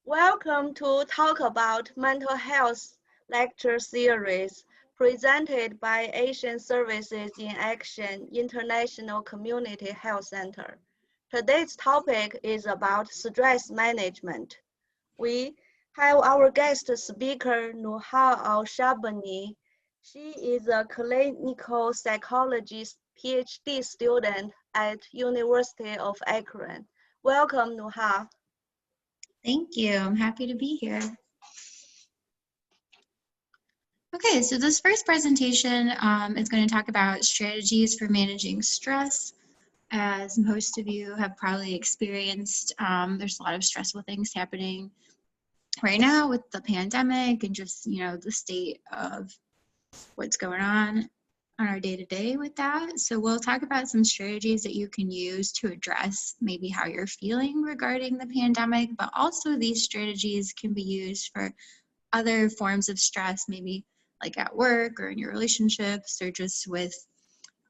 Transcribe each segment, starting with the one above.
Welcome to Talk About Mental Health lecture series presented by Asian Services in Action International Community Health Center. Today's topic is about stress management. We have our guest speaker, Nuha Al-Shabani. She is a clinical psychologist PhD student at University of Akron. Welcome, Nuha. Thank you. I'm happy to be here. Okay, so this first presentation is going to talk about strategies for managing stress. As most of you have probably experienced, there's a lot of stressful things happening right now with the pandemic and just, the state of what's going on our day-to-day with that. So we'll talk about some strategies that you can use to address maybe how you're feeling regarding the pandemic, but also these strategies can be used for other forms of stress, maybe like at work or in your relationships or just with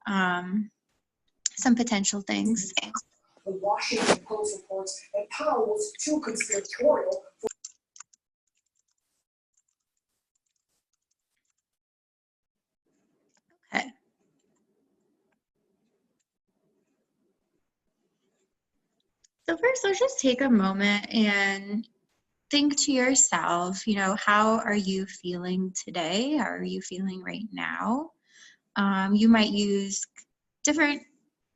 some potential things. The Washington Post reports that Powell was too conspiratorial. Okay. So first, let's just take a moment and think to yourself, how are you feeling today? How are you feeling right now? You might use different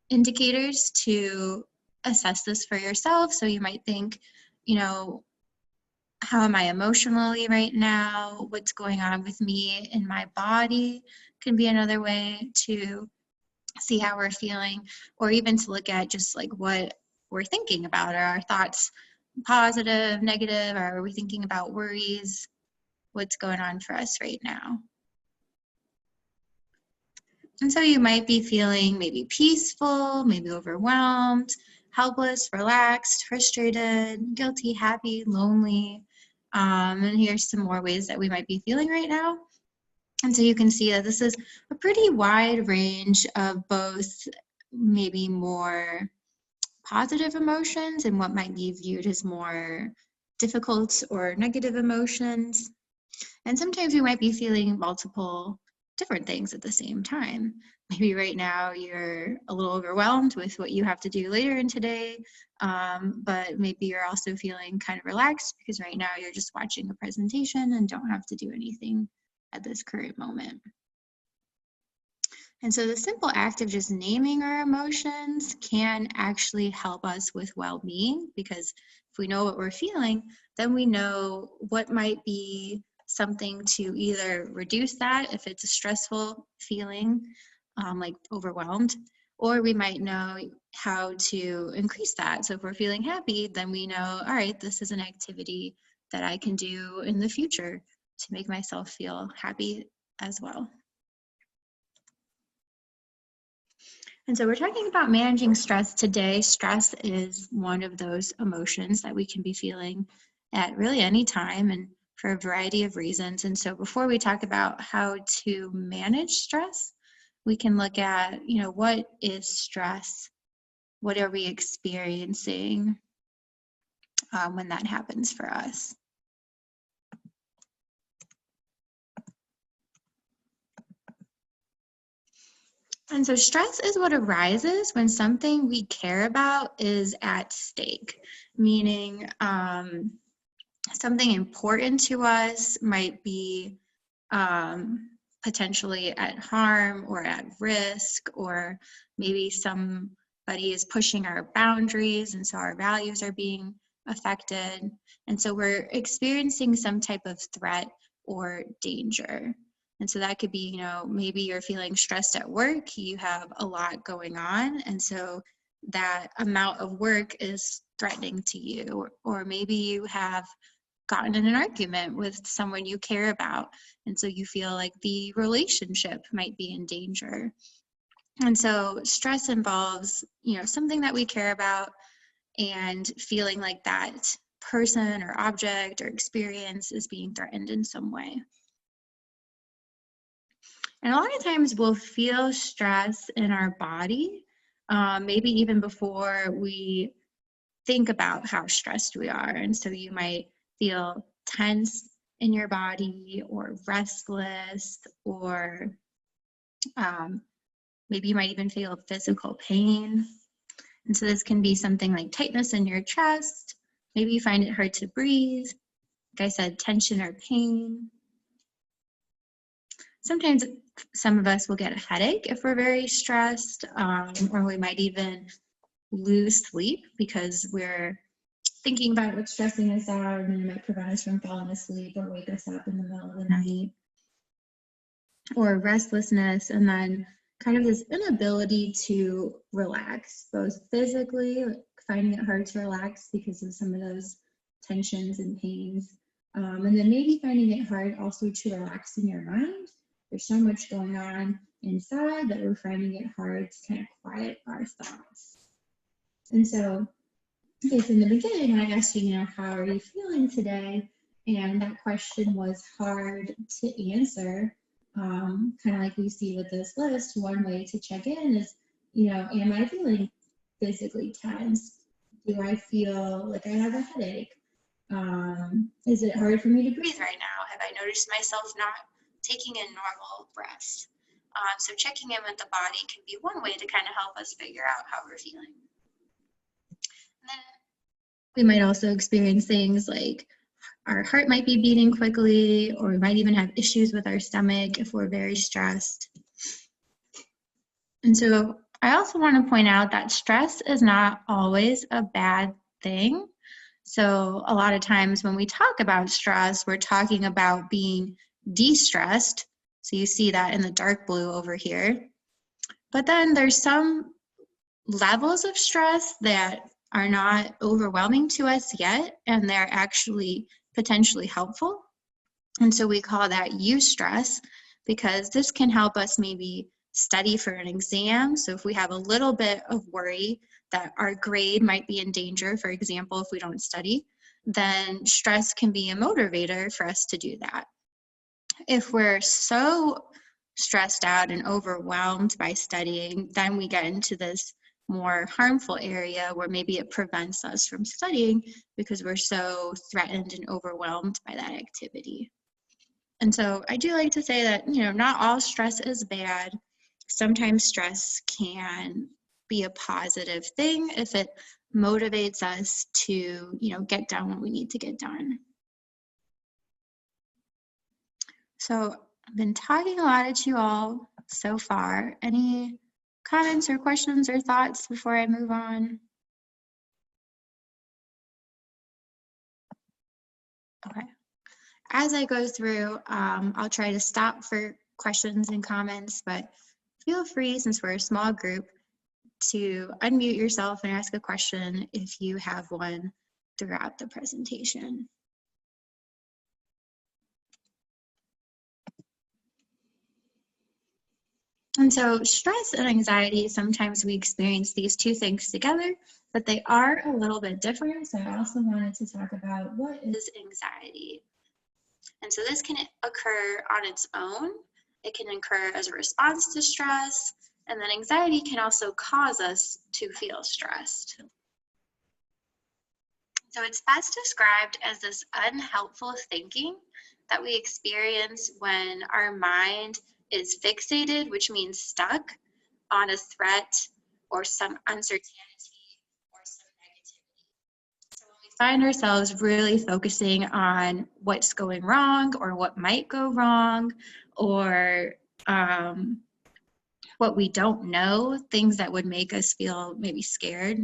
indicators to assess this for yourself. So you might think, how am I emotionally right now? What's going on with me in my body can be another way to see how we're feeling, or even to look at just like what we're thinking about. Are our thoughts positive, negative? Are we thinking about worries? What's going on for us right now? And so you might be feeling maybe peaceful, maybe overwhelmed, helpless, relaxed, frustrated, guilty, happy, lonely. And here's some more ways that we might be feeling right now. And so you can see that this is a pretty wide range of both maybe more positive emotions and what might be viewed as more difficult or negative emotions. And sometimes you might be feeling multiple different things at the same time. Maybe right now you're a little overwhelmed with what you have to do later in today, but maybe you're also feeling kind of relaxed because right now you're just watching a presentation and don't have to do anything at this current moment. And so the simple act of just naming our emotions can actually help us with well-being, because if we know what we're feeling, then we know what might be something to either reduce that if it's a stressful feeling, like overwhelmed, or we might know how to increase that. So if we're feeling happy, then we know, all right, this is an activity that I can do in the future to make myself feel happy as well. And so we're talking about managing stress today. Stress is one of those emotions that we can be feeling at really any time and for a variety of reasons. And so before we talk about how to manage stress, we can look at, what is stress? What are we experiencing when that happens for us? And so stress is what arises when something we care about is at stake, meaning something important to us might be potentially at harm or at risk, or maybe somebody is pushing our boundaries and so our values are being affected. And so we're experiencing some type of threat or danger. And so that could be, maybe you're feeling stressed at work, you have a lot going on, and so that amount of work is threatening to you. Or maybe you have gotten in an argument with someone you care about, and so you feel like the relationship might be in danger. And so stress involves, something that we care about and feeling like that person or object or experience is being threatened in some way. And a lot of times we'll feel stress in our body, maybe even before we think about how stressed we are. And so you might feel tense in your body or restless, or maybe you might even feel physical pain. And so this can be something like tightness in your chest. Maybe you find it hard to breathe. Like I said, tension or pain. Sometimes some of us will get a headache if we're very stressed, or we might even lose sleep because we're thinking about what's stressing us out, and it might prevent us from falling asleep or wake us up in the middle of the night. Or restlessness, and then kind of this inability to relax, both physically, like finding it hard to relax because of some of those tensions and pains, and then maybe finding it hard also to relax in your mind. There's so much going on inside that we're finding it hard to kind of quiet our thoughts. And so, okay, from the beginning, I asked you, how are you feeling today? And that question was hard to answer. Kind of like we see with this list, one way to check in is, am I feeling physically tense? Do I feel like I have a headache? Is it hard for me to breathe right now? Have I noticed myself not taking in normal breaths? So checking in with the body can be one way to kind of help us figure out how we're feeling. And then we might also experience things like our heart might be beating quickly, or we might even have issues with our stomach if we're very stressed. And so I also want to point out that stress is not always a bad thing. So a lot of times when we talk about stress, we're talking about being de-stressed. So you see that in the dark blue over here. But then there's some levels of stress that are not overwhelming to us yet, and they're actually potentially helpful. And so we call that eustress, because this can help us maybe study for an exam. So if we have a little bit of worry that our grade might be in danger, for example, if we don't study, then stress can be a motivator for us to do that. If we're so stressed out and overwhelmed by studying, then we get into this more harmful area where maybe it prevents us from studying because we're so threatened and overwhelmed by that activity. And so I do like to say that, not all stress is bad. Sometimes stress can be a positive thing if it motivates us to, get done what we need to get done. So I've been talking a lot at you all so far. Any comments or questions or thoughts before I move on? Okay. As I go through, I'll try to stop for questions and comments, but feel free, since we're a small group, to unmute yourself and ask a question if you have one throughout the presentation. And so stress and anxiety, sometimes we experience these two things together, but they are a little bit different. So I also wanted to talk about what is anxiety. And so this can occur on its own. It can occur as a response to stress, and then anxiety can also cause us to feel stressed. So it's best described as this unhelpful thinking that we experience when our mind is fixated, which means stuck on a threat or some uncertainty or some negativity. So when we find ourselves really focusing on what's going wrong or what might go wrong, or what we don't know, things that would make us feel maybe scared.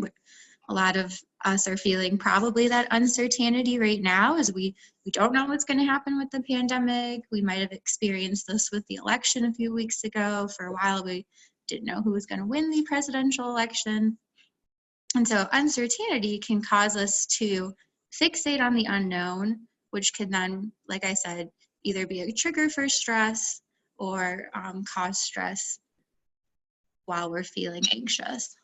A lot of us are feeling probably that uncertainty right now, as we don't know what's going to happen with the pandemic. We might have experienced this with the election a few weeks ago. For a while, we didn't know who was going to win the presidential election. And so uncertainty can cause us to fixate on the unknown, which can then, like I said, either be a trigger for stress or cause stress while we're feeling anxious.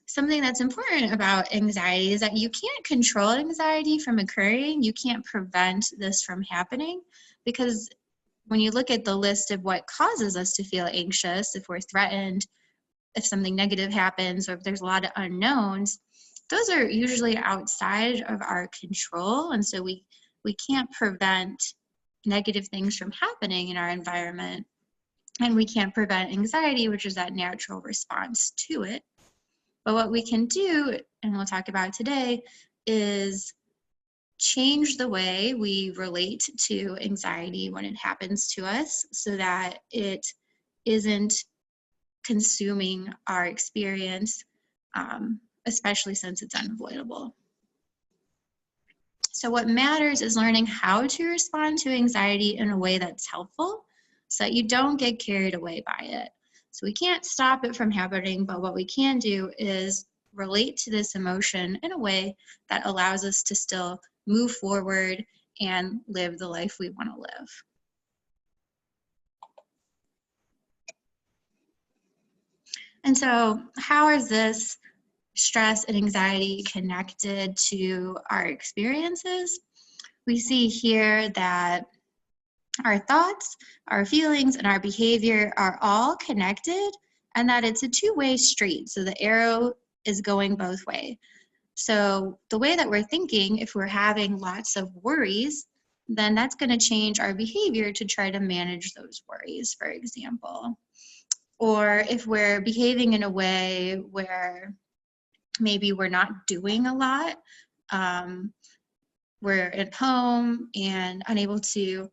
Something that's important about anxiety is that you can't control anxiety from occurring. You can't prevent this from happening, because when you look at the list of what causes us to feel anxious, if we're threatened, if something negative happens, or if there's a lot of unknowns, those are usually outside of our control, and so we can't prevent negative things from happening in our environment, and we can't prevent anxiety, which is that natural response to it. But what we can do, and we'll talk about today, is change the way we relate to anxiety when it happens to us so that it isn't consuming our experience, especially since it's unavoidable. So what matters is learning how to respond to anxiety in a way that's helpful so that you don't get carried away by it. So we can't stop it from happening, but what we can do is relate to this emotion in a way that allows us to still move forward and live the life we want to live. And so how is this stress and anxiety connected to our experiences? We see here that our thoughts, our feelings, and our behavior are all connected, and that it's a two-way street. So the arrow is going both ways. So the way that we're thinking, if we're having lots of worries, then that's going to change our behavior to try to manage those worries, for example. Or if we're behaving in a way where maybe we're not doing a lot, we're at home and unable to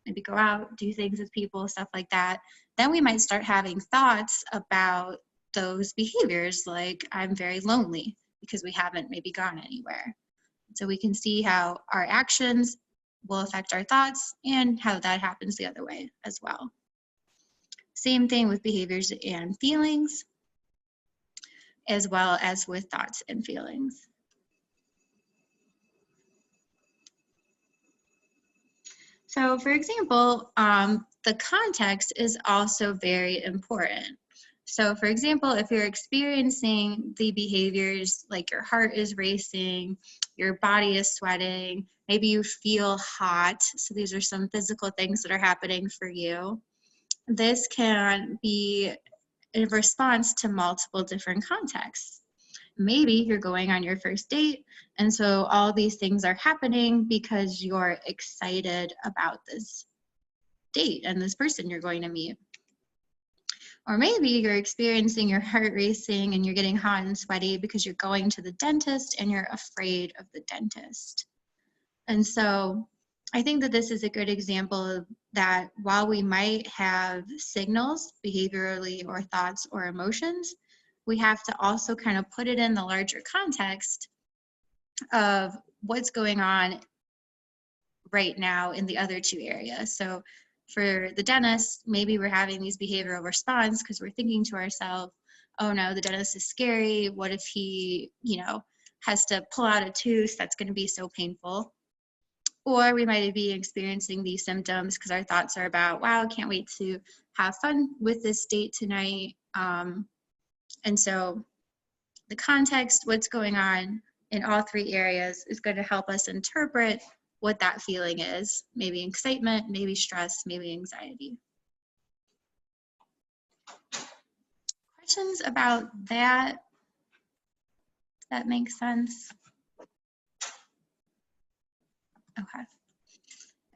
maybe go out, do things with people, stuff like that, then we might start having thoughts about those behaviors, like I'm very lonely because we haven't maybe gone anywhere. So we can see how our actions will affect our thoughts and how that happens the other way as well. Same thing with behaviors and feelings, as well as with thoughts and feelings. So for example, the context is also very important. So for example, if you're experiencing the behaviors like your heart is racing, your body is sweating, maybe you feel hot, so these are some physical things that are happening for you. This can be in response to multiple different contexts. Maybe you're going on your first date, and so all these things are happening because you're excited about this date and this person you're going to meet. Or maybe you're experiencing your heart racing and you're getting hot and sweaty because you're going to the dentist and you're afraid of the dentist. And so I think that this is a good example of that while we might have signals behaviorally or thoughts or emotions, we have to also kind of put it in the larger context of what's going on right now in the other two areas. So for the dentist, maybe we're having these behavioral response because we're thinking to ourselves, oh no, the dentist is scary. What if he, has to pull out a tooth? That's going to be so painful. Or we might be experiencing these symptoms because our thoughts are about, wow, can't wait to have fun with this date tonight. And so the context, what's going on in all three areas is going to help us interpret what that feeling is. Maybe excitement, maybe stress, maybe anxiety. Questions about that? That makes sense? Okay.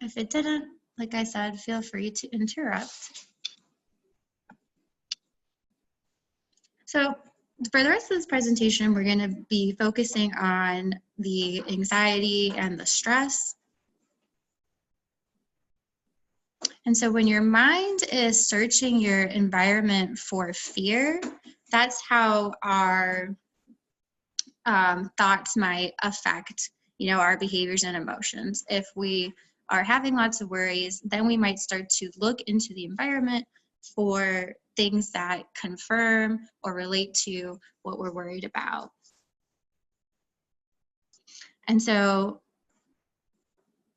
If it didn't, like I said, feel free to interrupt. So for the rest of this presentation, we're going to be focusing on the anxiety and the stress. And so when your mind is searching your environment for fear, that's how our thoughts might affect, our behaviors and emotions. If we are having lots of worries, then we might start to look into the environment for things that confirm or relate to what we're worried about. And so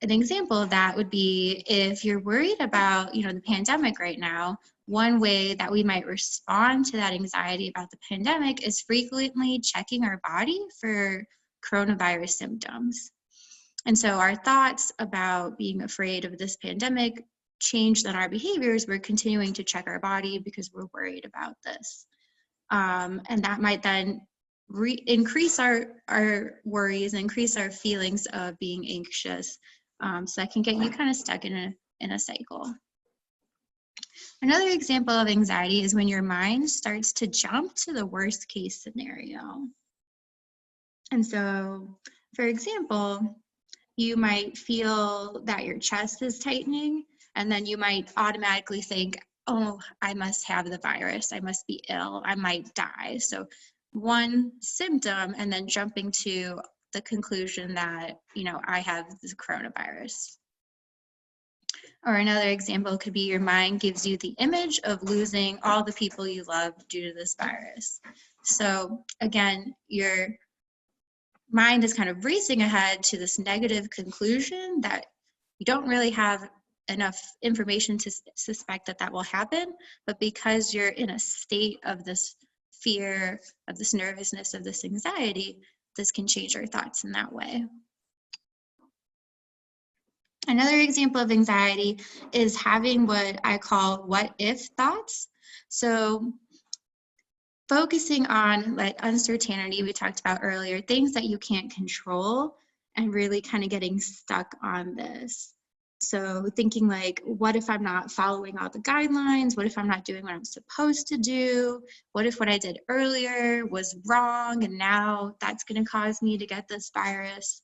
an example of that would be if you're worried about, the pandemic right now, one way that we might respond to that anxiety about the pandemic is frequently checking our body for coronavirus symptoms. And so our thoughts about being afraid of this pandemic change then our behaviors. We're continuing to check our body because we're worried about this. And that might then increase our worries, increase our feelings of being anxious. So that can get you kind of stuck in a cycle. Another example of anxiety is when your mind starts to jump to the worst case scenario. And so, for example, you might feel that your chest is tightening, and then you might automatically think, oh, I must have the virus, I must be ill, I might die. So one symptom, and then jumping to the conclusion that, I have the coronavirus. Or another example could be your mind gives you the image of losing all the people you love due to this virus. So again, your mind is kind of racing ahead to this negative conclusion that you don't really have enough information to suspect that will happen, but because you're in a state of this fear, of this nervousness, of this anxiety, this can change our thoughts in that way. Another example of anxiety is having what I call what if thoughts. So focusing on like uncertainty we talked about earlier, things that you can't control, and really kind of getting stuck on this. So thinking like, what if I'm not following all the guidelines? What if I'm not doing what I'm supposed to do? What if what I did earlier was wrong and now that's going to cause me to get this virus?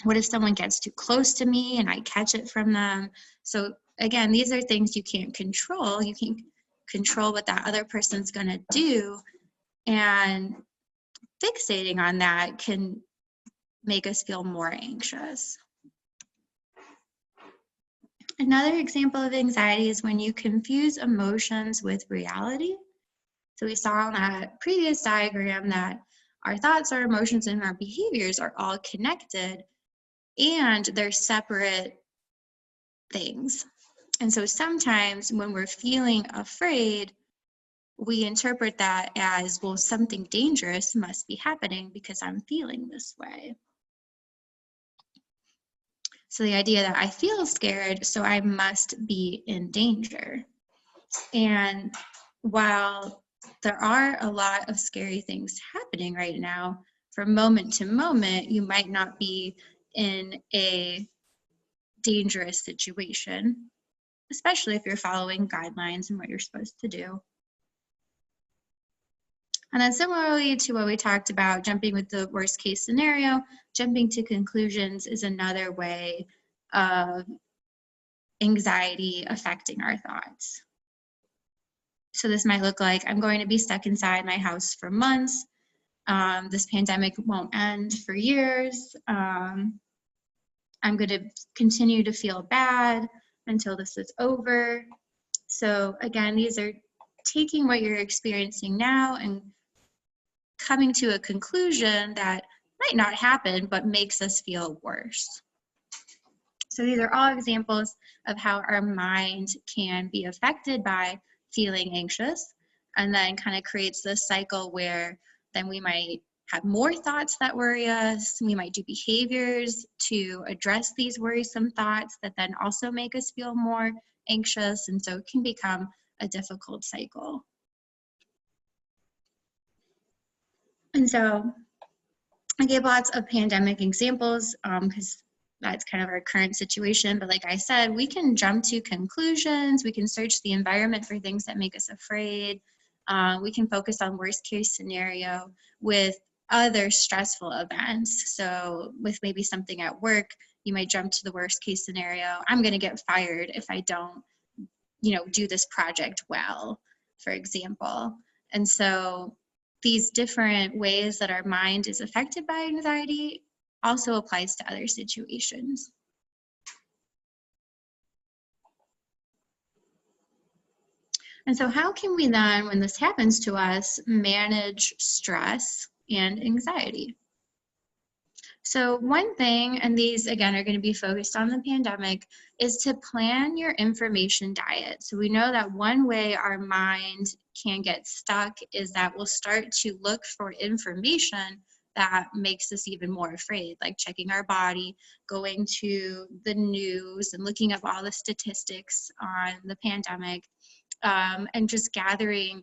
What if someone gets too close to me and I catch it from them? So again, these are things you can't control. You can't control what that other person's going to do, and fixating on that can make us feel more anxious. Another example of anxiety is when you confuse emotions with reality. So we saw on that previous diagram that our thoughts, our emotions, and our behaviors are all connected, and they're separate things. And so sometimes when we're feeling afraid, we interpret that as, well, something dangerous must be happening because I'm feeling this way. So the idea that I feel scared, so I must be in danger. And while there are a lot of scary things happening right now, from moment to moment, you might not be in a dangerous situation, especially if you're following guidelines and what you're supposed to do. And then similarly to what we talked about, jumping with the worst case scenario, jumping to conclusions is another way of anxiety affecting our thoughts. So this might look like, I'm going to be stuck inside my house for months. This pandemic won't end for years. I'm going to continue to feel bad until this is over. So again, these are taking what you're experiencing now and coming to a conclusion that might not happen, but makes us feel worse. So these are all examples of how our mind can be affected by feeling anxious, and then kind of creates this cycle where then we might have more thoughts that worry us. We might do behaviors to address these worrisome thoughts that then also make us feel more anxious, and so it can become a difficult cycle. And so I gave lots of pandemic examples because that's kind of our current situation. But like I said, we can jump to conclusions. We can search the environment for things that make us afraid. We can focus on worst case scenario with other stressful events. So with maybe something at work, you might jump to the worst case scenario. I'm going to get fired if I don't, do this project well, for example. And so these different ways that our mind is affected by anxiety also applies to other situations. And so how can we then, when this happens to us, manage stress and anxiety? So one thing, and these again are going to be focused on the pandemic, is to plan your information diet. So we know that one way our mind can get stuck is that we'll start to look for information that makes us even more afraid, like checking our body, going to the news and looking up all the statistics on the pandemic, and just gathering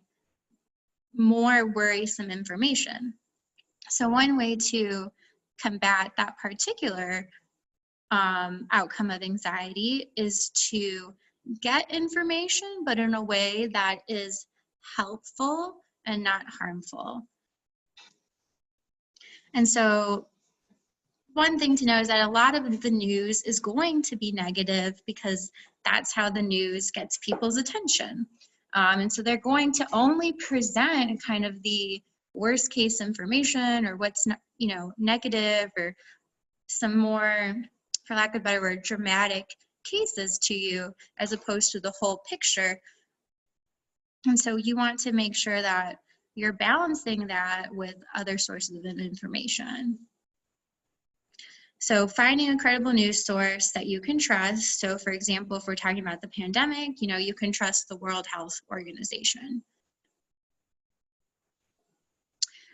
more worrisome information. So one way to combat that particular outcome of anxiety is to get information, but in a way that is helpful and not harmful. And so one thing to know is that a lot of the news is going to be negative because that's how the news gets people's attention. And so they're going to only present kind of the worst case information or what's negative or some more, for lack of a better word, dramatic cases to you as opposed to the whole picture. And so you want to make sure that you're balancing that with other sources of information. So finding a credible news source that you can trust. So for example, if we're talking about the pandemic, you can trust the World Health Organization.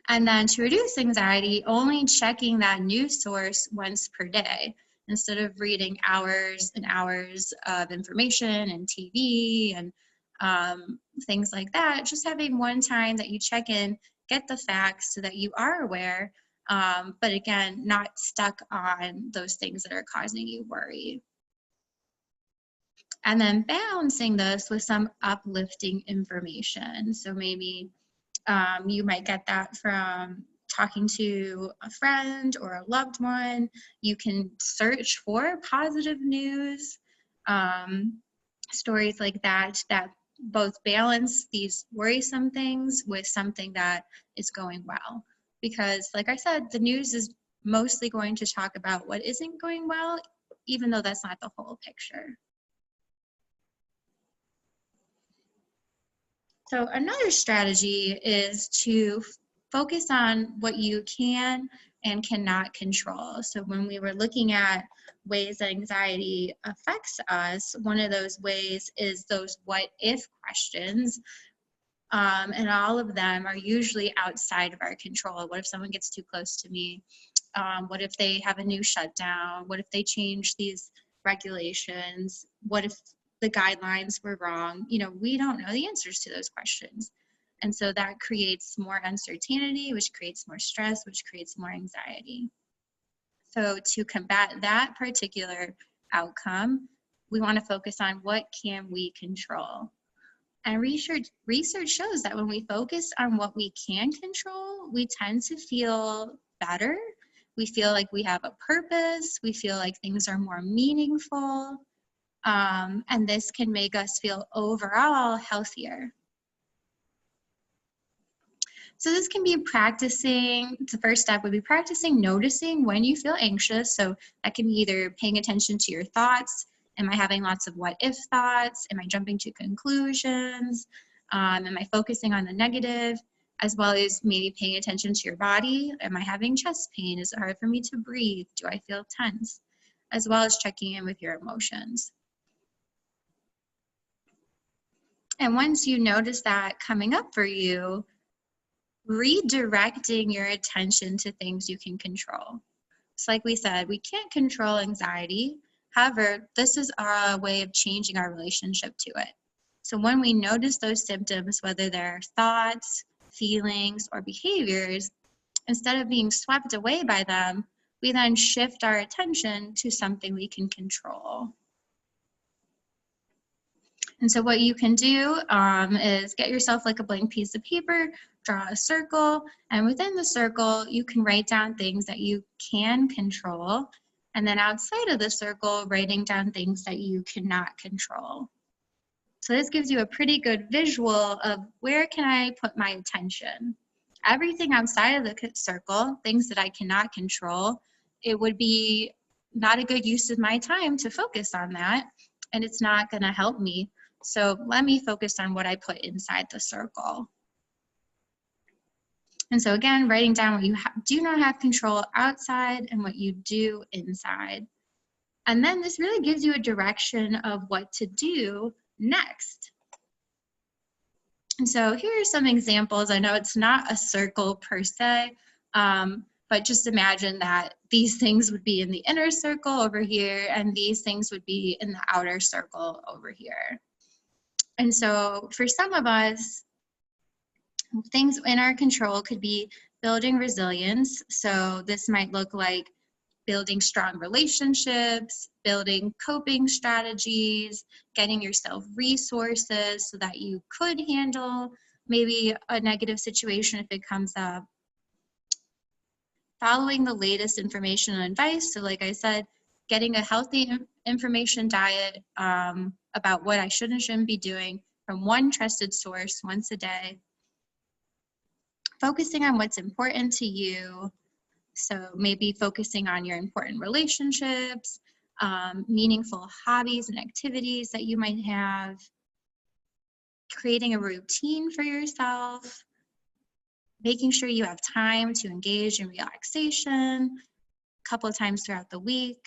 And then to reduce anxiety, only checking that news source once per day instead of reading hours and hours of information and TV and things like that. Just having one time that you check in, get the facts so that you are aware, but again, not stuck on those things that are causing you worry. And then balancing this with some uplifting information. So maybe you might get that from talking to a friend or a loved one. You can search for positive news, stories like that both balance these worrisome things with something that is going well. Because like I said, the news is mostly going to talk about what isn't going well, even though that's not the whole picture. So another strategy is to focus on what you can and cannot control. So when we were looking at ways that anxiety affects us, one of those ways is those what if questions. And all of them are usually outside of our control. What if someone gets too close to me? What if they have a new shutdown? What if they change these regulations? What if the guidelines were wrong? We don't know the answers to those questions. And so that creates more uncertainty, which creates more stress, which creates more anxiety. So to combat that particular outcome, we want to focus on what can we control. And research shows that when we focus on what we can control, we tend to feel better. We feel like we have a purpose. We feel like things are more meaningful. And this can make us feel overall healthier. So this can be practicing, the first step would be practicing noticing when you feel anxious. So that can be either paying attention to your thoughts. Am I having lots of what if thoughts? Am I jumping to conclusions? Am I focusing on the negative? As well as maybe paying attention to your body. Am I having chest pain? Is it hard for me to breathe? Do I feel tense? As well as checking in with your emotions. And once you notice that coming up for you, redirecting your attention to things you can control. So like we said, we can't control anxiety. However, this is our way of changing our relationship to it. So when we notice those symptoms, whether they're thoughts, feelings, or behaviors, instead of being swept away by them, we then shift our attention to something we can control. And so what you can do is get yourself like a blank piece of paper, draw a circle, and within the circle, you can write down things that you can control. And then outside of the circle, writing down things that you cannot control. So this gives you a pretty good visual of where can I put my attention. Everything outside of the circle, things that I cannot control, it would be not a good use of my time to focus on that, and it's not going to help me. So let me focus on what I put inside the circle. And so again, writing down what you do not have control outside and what you do inside. And then this really gives you a direction of what to do next. And so here are some examples. I know it's not a circle per se, but just imagine that these things would be in the inner circle over here, and these things would be in the outer circle over here. And so for some of us, Things in our control could be building resilience. So this might look like building strong relationships, building coping strategies, getting yourself resources so that you could handle maybe a negative situation if it comes up. Following the latest information and advice. So like I said, getting a healthy information diet about what I should and shouldn't be doing from one trusted source once a day. Focusing on what's important to you. So maybe focusing on your important relationships, meaningful hobbies and activities that you might have, creating a routine for yourself, making sure you have time to engage in relaxation a couple of times throughout the week,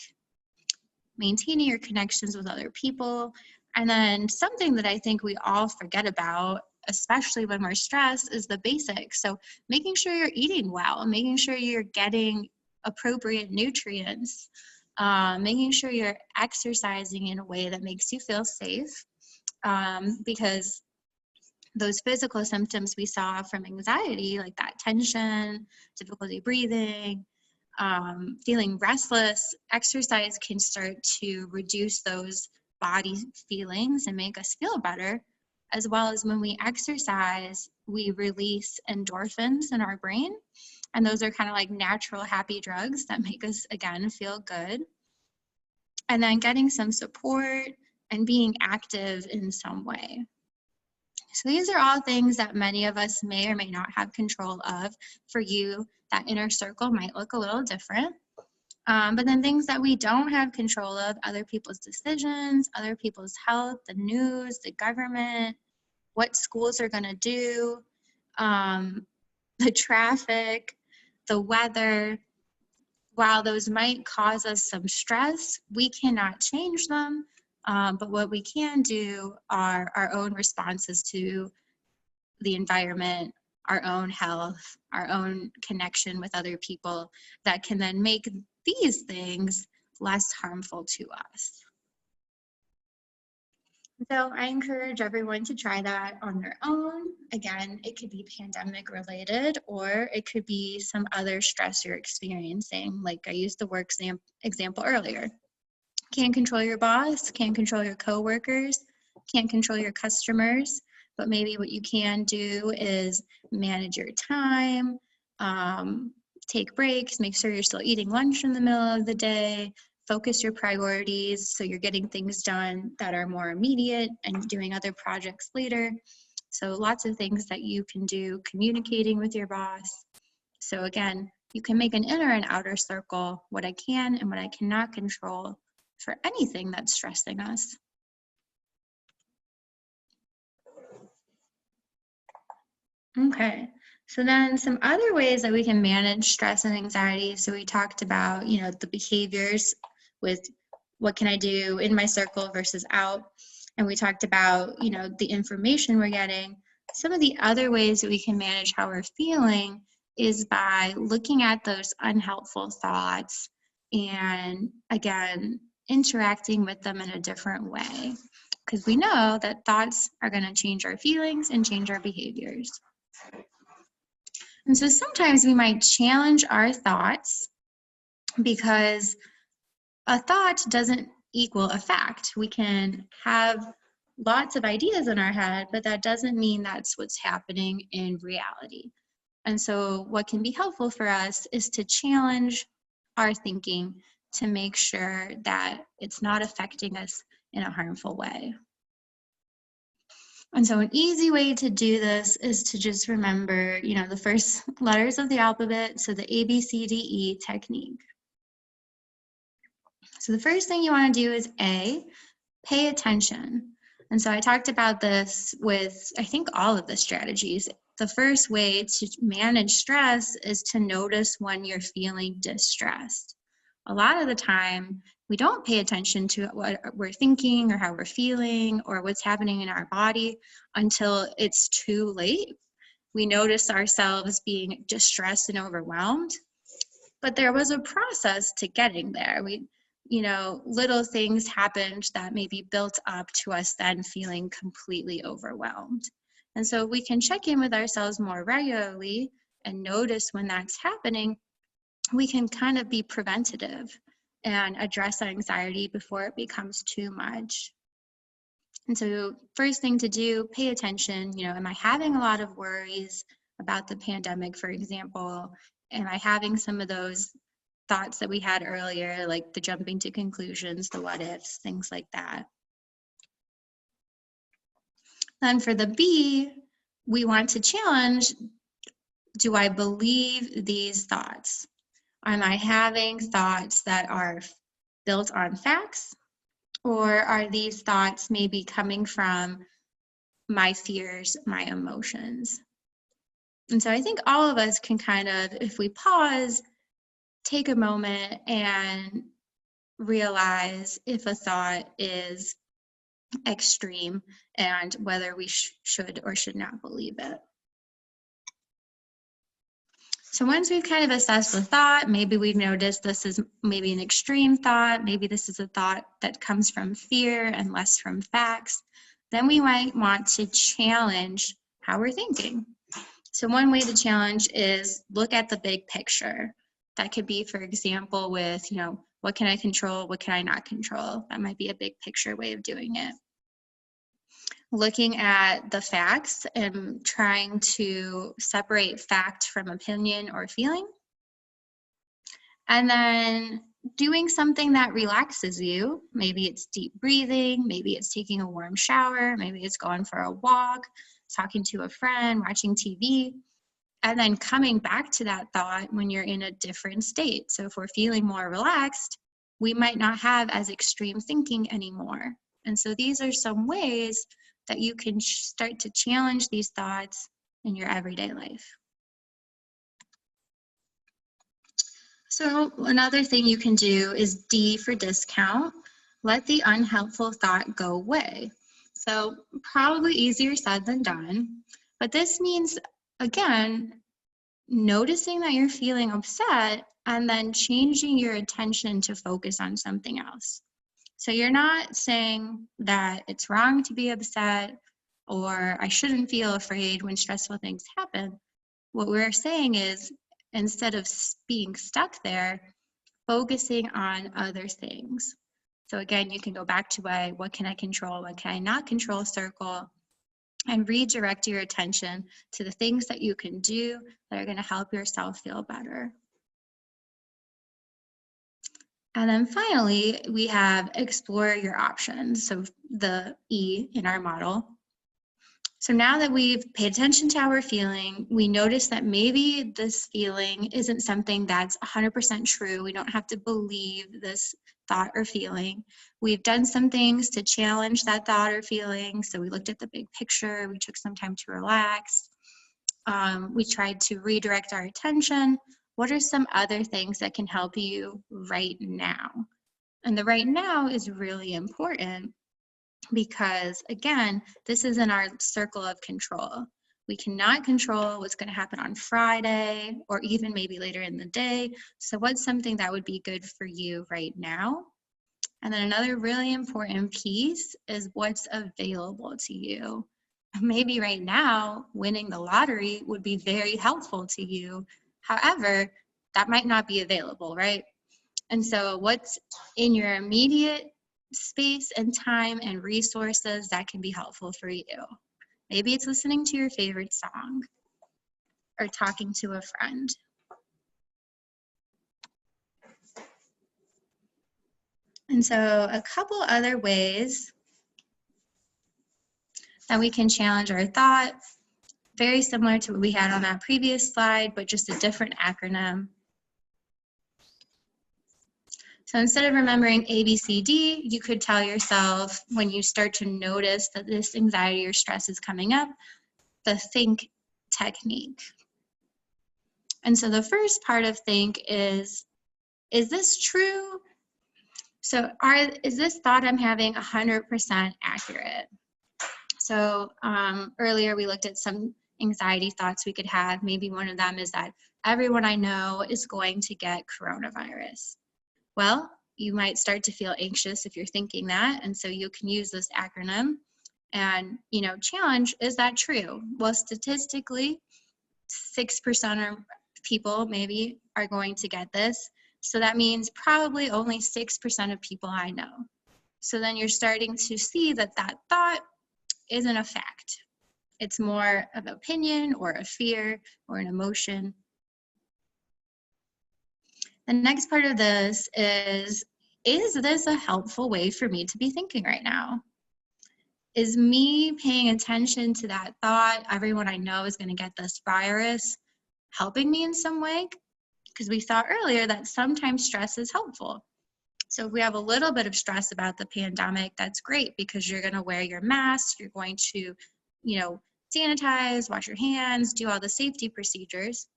maintaining your connections with other people. And then something that I think we all forget about, especially when we're stressed, is the basics. So making sure you're eating well, making sure you're getting appropriate nutrients, making sure you're exercising in a way that makes you feel safe, because those physical symptoms we saw from anxiety, like that tension, difficulty breathing, feeling restless, exercise can start to reduce those body feelings and make us feel better. As well as when we exercise, we release endorphins in our brain. And those are kind of like natural happy drugs that make us, again, feel good. And then getting some support and being active in some way. So these are all things that many of us may or may not have control of. For you, that inner circle might look a little different. But then things that we don't have control of, other people's decisions, other people's health, the news, the government, what schools are going to do, the traffic, the weather. While those might cause us some stress, we cannot change them. But what we can do are our own responses to the environment, our own health, our own connection with other people that can then make these things less harmful to us. So I encourage everyone to try that on their own. Again, it could be pandemic related, or it could be some other stress you're experiencing. Like I used the work example earlier. Can't control your boss, can't control your coworkers, can't control your customers, but maybe what you can do is manage your time, take breaks, make sure you're still eating lunch in the middle of the day, focus your priorities so you're getting things done that are more immediate and doing other projects later. So lots of things that you can do, communicating with your boss. So again, you can make an inner and outer circle, what I can and what I cannot control for anything that's stressing us. Okay, so then some other ways that we can manage stress and anxiety. So we talked about, the behaviors with what can I do in my circle versus out. And we talked about, the information we're getting. Some of the other ways that we can manage how we're feeling is by looking at those unhelpful thoughts and, again, interacting with them in a different way. Because we know that thoughts are going to change our feelings and change our behaviors. And so sometimes we might challenge our thoughts because a thought doesn't equal a fact. We can have lots of ideas in our head, but that doesn't mean that's what's happening in reality. And so what can be helpful for us is to challenge our thinking to make sure that it's not affecting us in a harmful way. And so an easy way to do this is to just remember, the first letters of the alphabet, so the ABCDE technique. So the first thing you want to do is A, pay attention. And so I talked about this with, I think, all of the strategies. The first way to manage stress is to notice when you're feeling distressed. A lot of the time, we don't pay attention to what we're thinking or how we're feeling or what's happening in our body until it's too late. We notice ourselves being distressed and overwhelmed, but there was a process to getting there. Little things happened that maybe built up to us then feeling completely overwhelmed. And so we can check in with ourselves more regularly and notice when that's happening, we can kind of be preventative and address our anxiety before it becomes too much. And so first thing to do, pay attention, am I having a lot of worries about the pandemic, for example? Am I having some of those thoughts that we had earlier, like the jumping to conclusions, the what ifs, things like that? Then for the B, we want to challenge, do I believe these thoughts? Am I having thoughts that are built on facts? Or are these thoughts maybe coming from my fears, my emotions? And so I think all of us can kind of, if we pause, take a moment and realize if a thought is extreme and whether we should or should not believe it. So once we've kind of assessed the thought, maybe we've noticed this is maybe an extreme thought, maybe this is a thought that comes from fear and less from facts, then we might want to challenge how we're thinking. So one way to challenge is look at the big picture. That could be, for example, with, what can I control? What can I not control? That might be a big picture way of doing it. Looking at the facts and trying to separate fact from opinion or feeling. And then doing something that relaxes you. Maybe it's deep breathing, maybe it's taking a warm shower, maybe it's going for a walk, talking to a friend, watching TV, and then coming back to that thought when you're in a different state. So if we're feeling more relaxed, we might not have as extreme thinking anymore. And so these are some ways that you can start to challenge these thoughts in your everyday life. So another thing you can do is D for discount. Let the unhelpful thought go away. So probably easier said than done, but this means, again, noticing that you're feeling upset and then changing your attention to focus on something else. So you're not saying that it's wrong to be upset or I shouldn't feel afraid when stressful things happen. What we're saying is, instead of being stuck there, focusing on other things. So again, you can go back to what can I control, what can I not control circle, and redirect your attention to the things that you can do that are going to help yourself feel better. And then finally, we have explore your options, so the E in our model. So now that we've paid attention to how we're feeling, we notice that maybe this feeling isn't something that's 100% true. We don't have to believe this thought or feeling. We've done some things to challenge that thought or feeling. So we looked at the big picture, we took some time to relax. We tried to redirect our attention. What are some other things that can help you right now? And the right now is really important because, again, this is in our circle of control. We cannot control what's going to happen on Friday or even maybe later in the day. So what's something that would be good for you right now? And then another really important piece is what's available to you. Maybe right now, winning the lottery would be very helpful to you. However, that might not be available, right? And so what's in your immediate space and time and resources that can be helpful for you? Maybe it's listening to your favorite song or talking to a friend. And so a couple other ways that we can challenge our thought, very similar to what we had on that previous slide, but just a different acronym. So instead of remembering A, B, C, D, you could tell yourself when you start to notice that this anxiety or stress is coming up, the think technique. And so the first part of think is this true? So is this thought I'm having 100% accurate? So earlier we looked at some anxiety thoughts we could have. Maybe one of them is that everyone I know is going to get coronavirus. Well, you might start to feel anxious if you're thinking that, and so you can use this acronym. And, challenge, is that true? Well, statistically, 6% of people maybe are going to get this. So that means probably only 6% of people I know. So then you're starting to see that thought isn't a fact. It's more of an opinion or a fear or an emotion. The next part of this is this a helpful way for me to be thinking right now? Is me paying attention to that thought, everyone I know is going to get this virus, helping me in some way? Because we saw earlier that sometimes stress is helpful. So if we have a little bit of stress about the pandemic, that's great because you're going to wear your mask, you're going to, sanitize, wash your hands, do all the safety procedures.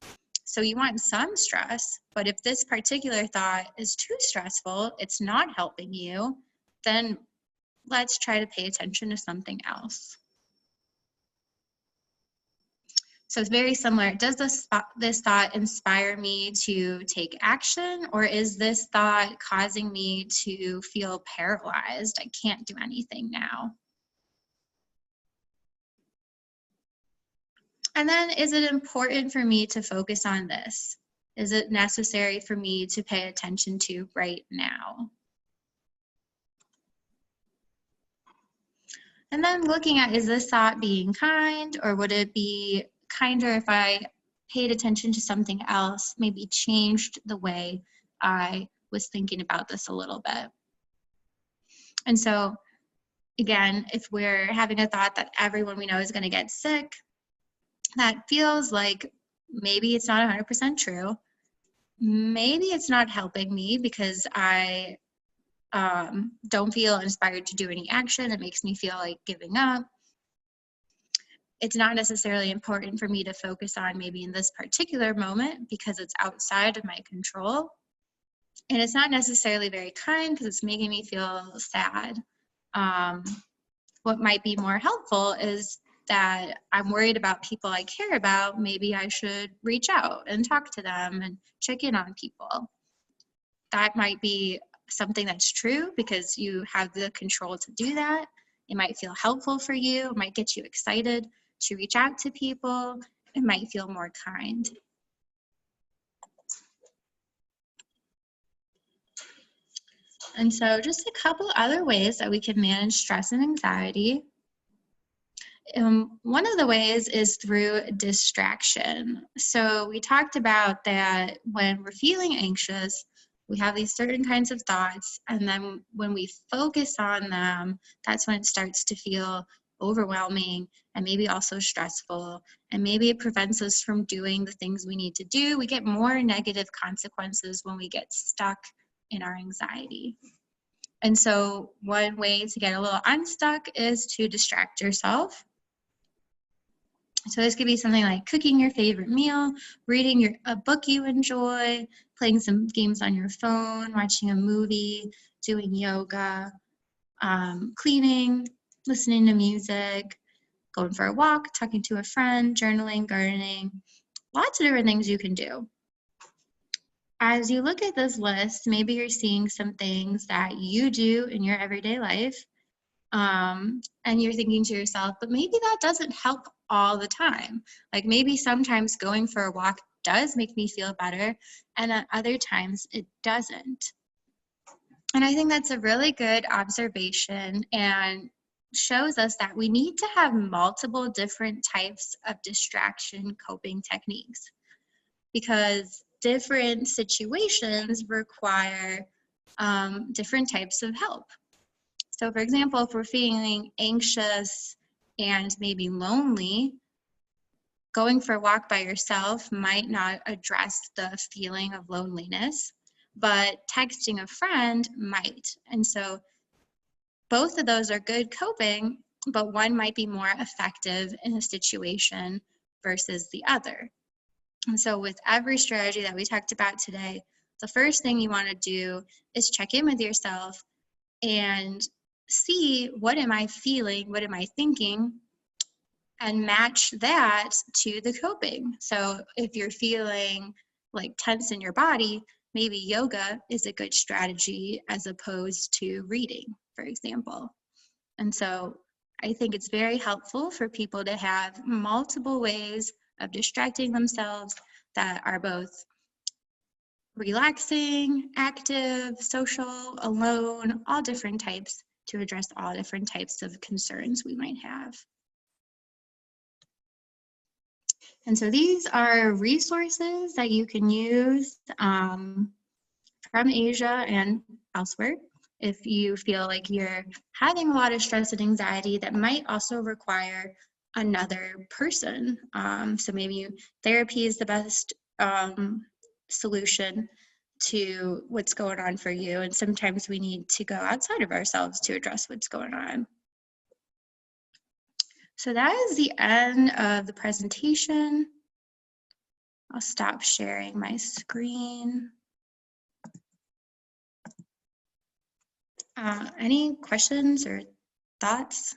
So you want some stress, but if this particular thought is too stressful, it's not helping you, then let's try to pay attention to something else. So it's very similar. Does this thought inspire me to take action, or is this thought causing me to feel paralyzed? I can't do anything now. And then, is it important for me to focus on this? Is it necessary for me to pay attention to right now? And then looking at, is this thought being kind, or would it be kinder if I paid attention to something else, maybe changed the way I was thinking about this a little bit? And so, again, if we're having a thought that everyone we know is going to get sick, that feels like maybe it's not 100% true. Maybe it's not helping me because I don't feel inspired to do any action. It makes me feel like giving up. It's not necessarily important for me to focus on maybe in this particular moment because it's outside of my control. And it's not necessarily very kind because it's making me feel sad. What might be more helpful is that I'm worried about people I care about. Maybe I should reach out and talk to them and check in on people. That might be something that's true because you have the control to do that. It might feel helpful for you. It might get you excited to reach out to people. It might feel more kind. And so just a couple other ways that we can manage stress and anxiety. One of the ways is through distraction. So we talked about that when we're feeling anxious, we have these certain kinds of thoughts, and then when we focus on them, that's when it starts to feel overwhelming and maybe also stressful, and maybe it prevents us from doing the things we need to do. We get more negative consequences when we get stuck in our anxiety. And so one way to get a little unstuck is to distract yourself. So this could be something like cooking your favorite meal, reading a book you enjoy, playing some games on your phone, watching a movie, doing yoga, cleaning, listening to music, going for a walk, talking to a friend, journaling, gardening, lots of different things you can do. As you look at this list, maybe you're seeing some things that you do in your everyday life, and you're thinking to yourself, but maybe that doesn't help all the time. Like maybe sometimes going for a walk does make me feel better, and at other times it doesn't. And I think that's a really good observation and shows us that we need to have multiple different types of distraction coping techniques because different situations require different types of help. So for example, if we're feeling anxious and maybe lonely, going for a walk by yourself might not address the feeling of loneliness, but texting a friend might. And so both of those are good coping, but one might be more effective in a situation versus the other. And so with every strategy that we talked about today, the first thing you want to do is check in with yourself and see, what am I feeling, what am I thinking, and match that to the coping. So if you're feeling like tense in your body, maybe yoga is a good strategy as opposed to reading, for example. And so I think it's very helpful for people to have multiple ways of distracting themselves that are both relaxing, active, social, alone, all different types to address all different types of concerns we might have. And so these are resources that you can use from Asia and elsewhere if you feel like you're having a lot of stress and anxiety that might also require another person. So maybe therapy is the best solution to what's going on for you. And sometimes we need to go outside of ourselves to address what's going on. So that is the end of the presentation. I'll stop sharing my screen. Any questions or thoughts?